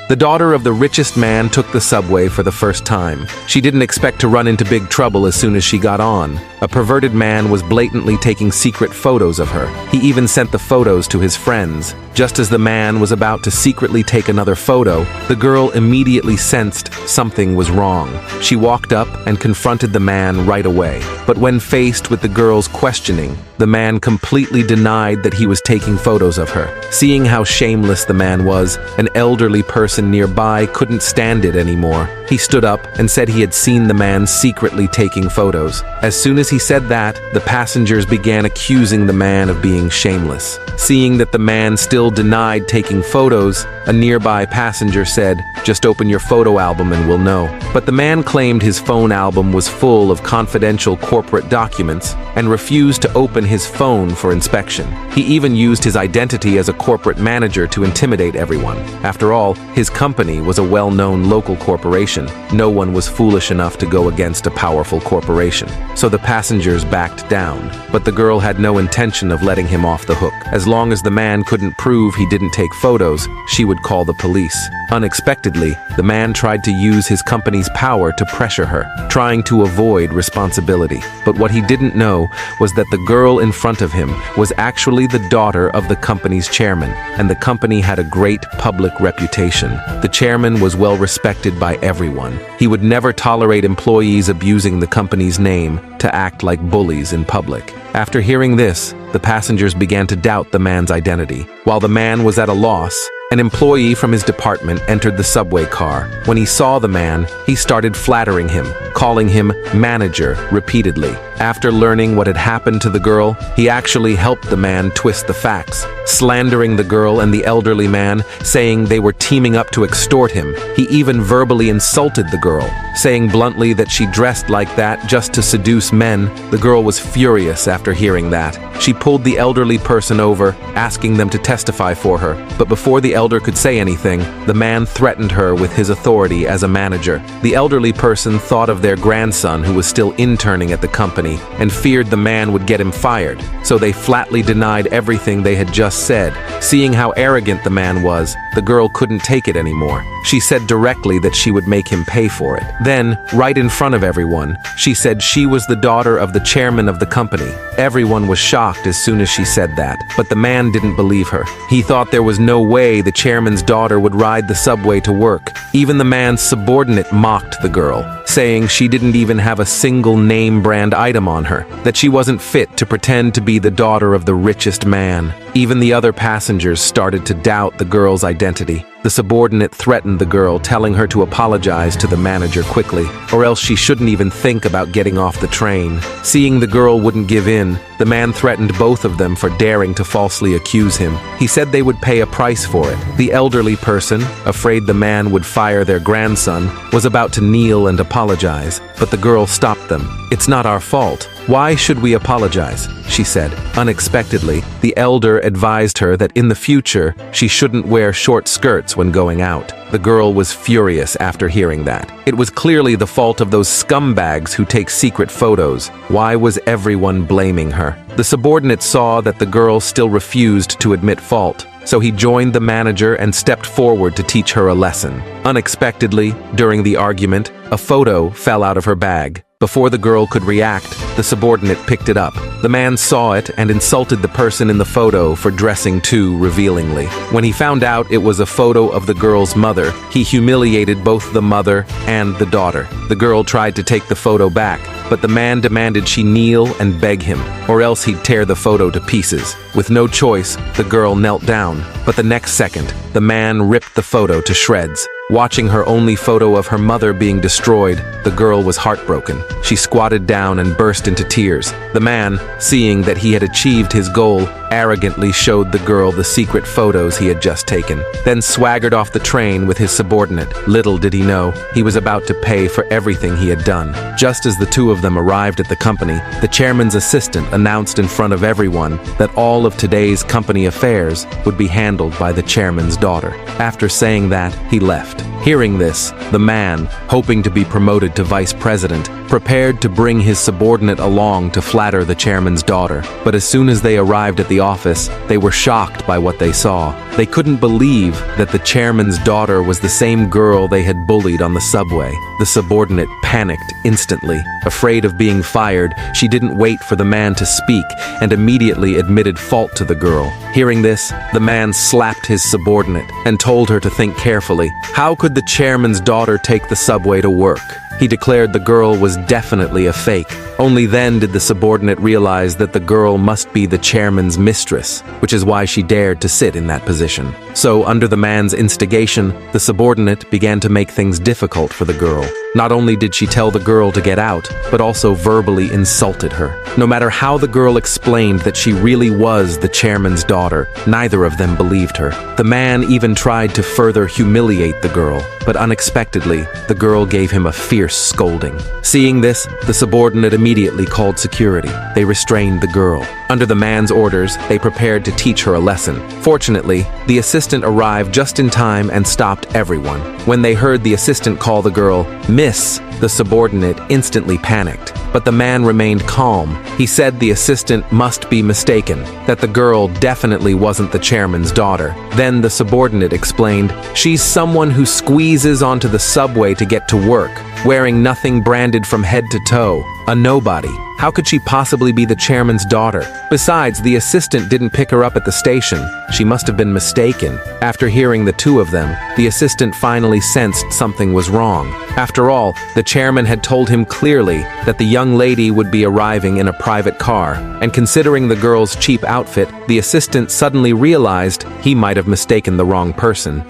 The daughter of the richest man took the subway for the first time. She didn't expect to run into big trouble as soon as she got on. A perverted man was blatantly taking secret photos of her. He even sent the photos to his friends. Just as the man was about to secretly take another photo, the girl immediately sensed something was wrong. She walked up and confronted the man right away. But when faced with the girl's questioning, the man completely denied that he was taking photos of her. Seeing how shameless the man was, an elderly person nearby couldn't stand it anymore. He stood up and said he had seen the man secretly taking photos. As soon as he said that, the passengers began accusing the man of being shameless. Seeing that the man still denied taking photos, a nearby passenger said, "Just open your photo album and we'll know." But the man claimed his phone album was full of confidential corporate documents and refused to open his phone for inspection. He even used his identity as a corporate manager to intimidate everyone. After all, his company was a well-known local corporation. No one was foolish enough to go against a powerful corporation. So the passengers backed down. But the girl had no intention of letting him off the hook. As long as the man couldn't prove he didn't take photos, she would call the police. Unexpectedly, the man tried to use his company's power to pressure her, trying to avoid responsibility. But what he didn't know was that the girl in front of him was actually the daughter of the company's chairman, and the company had a great public reputation. The chairman was well respected by everyone. He would never tolerate employees abusing the company's name to act like bullies in public. After hearing this, the passengers began to doubt the man's identity. While the man was at a loss, an employee from his department entered the subway car. When he saw the man, he started flattering him, calling him manager repeatedly. After learning what had happened to the girl, he actually helped the man twist the facts, slandering the girl and the elderly man, saying they were teaming up to extort him. He even verbally insulted the girl, saying bluntly that she dressed like that just to seduce men. The girl was furious after hearing that. She pulled the elderly person over, asking them to testify for her. But before the elder could say anything, the man threatened her with his authority as a manager. The elderly person thought of their grandson who was still interning at the company and feared the man would get him fired, so they flatly denied everything they had just said. Seeing how arrogant the man was, the girl couldn't take it anymore. She said directly that she would make him pay for it. Then, right in front of everyone, she said she was the daughter of the chairman of the company. Everyone was shocked as soon as she said that, but the man didn't believe her. He thought there was no way the chairman's daughter would ride the subway to work. Even the man's subordinate mocked the girl, saying she didn't even have a single name brand item on her, that she wasn't fit to pretend to be the daughter of the richest man. Even the other passengers started to doubt the girl's identity. The subordinate threatened the girl, telling her to apologize to the manager quickly, or else she shouldn't even think about getting off the train. Seeing the girl wouldn't give in, the man threatened both of them for daring to falsely accuse him. He said they would pay a price for it. The elderly person, afraid the man would fire their grandson, was about to kneel and apologize, but the girl stopped them. "It's not our fault. Why should we apologize?" she said. Unexpectedly, the elder advised her that in the future, she shouldn't wear short skirts when going out. The girl was furious after hearing that. It was clearly the fault of those scumbags who take secret photos. Why was everyone blaming her? The subordinate saw that the girl still refused to admit fault, so he joined the manager and stepped forward to teach her a lesson. Unexpectedly, during the argument, a photo fell out of her bag. Before the girl could react, the subordinate picked it up. The man saw it and insulted the person in the photo for dressing too revealingly. When he found out it was a photo of the girl's mother, he humiliated both the mother and the daughter. The girl tried to take the photo back, but the man demanded she kneel and beg him, or else he'd tear the photo to pieces. With no choice, the girl knelt down, but the next second, the man ripped the photo to shreds. Watching her only photo of her mother being destroyed, the girl was heartbroken. She squatted down and burst into tears. The man, seeing that he had achieved his goal, arrogantly showed the girl the secret photos he had just taken, then swaggered off the train with his subordinate. Little did he know, he was about to pay for everything he had done. Just as the two of them arrived at the company, the chairman's assistant announced in front of everyone that all of today's company affairs would be handled by the chairman's daughter. After saying that, he left. left. Hearing this, the man, hoping to be promoted to vice president, prepared to bring his subordinate along to flatter the chairman's daughter. But as soon as they arrived at the office, they were shocked by what they saw. They couldn't believe that the chairman's daughter was the same girl they had bullied on the subway. The subordinate panicked instantly. Afraid of being fired, she didn't wait for the man to speak and immediately admitted fault to the girl. Hearing this, the man slapped his subordinate and told her to think carefully. How could the chairman's daughter take the subway to work? He declared the girl was definitely a fake. Only then did the subordinate realize that the girl must be the chairman's mistress, which is why she dared to sit in that position. So, under the man's instigation, the subordinate began to make things difficult for the girl. Not only did she tell the girl to get out, but also verbally insulted her. No matter how the girl explained that she really was the chairman's daughter, neither of them believed her. The man even tried to further humiliate the girl, but unexpectedly, the girl gave him a fierce scolding. Seeing this, the subordinate immediately called security. They restrained the girl. Under the man's orders, they prepared to teach her a lesson. Fortunately, the assistant arrived just in time and stopped everyone. When they heard the assistant call the girl Miss, the subordinate instantly panicked. But the man remained calm. He said the assistant must be mistaken, that the girl definitely wasn't the chairman's daughter. Then the subordinate explained, she's someone who squeezes onto the subway to get to work, wearing nothing branded from head to toe. A nobody. How could she possibly be the chairman's daughter? Besides, the assistant didn't pick her up at the station. She must have been mistaken. After hearing the two of them, the assistant finally sensed something was wrong. After all, the chairman had told him clearly that the young lady would be arriving in a private car, and considering the girl's cheap outfit, the assistant suddenly realized he might have mistaken the wrong person.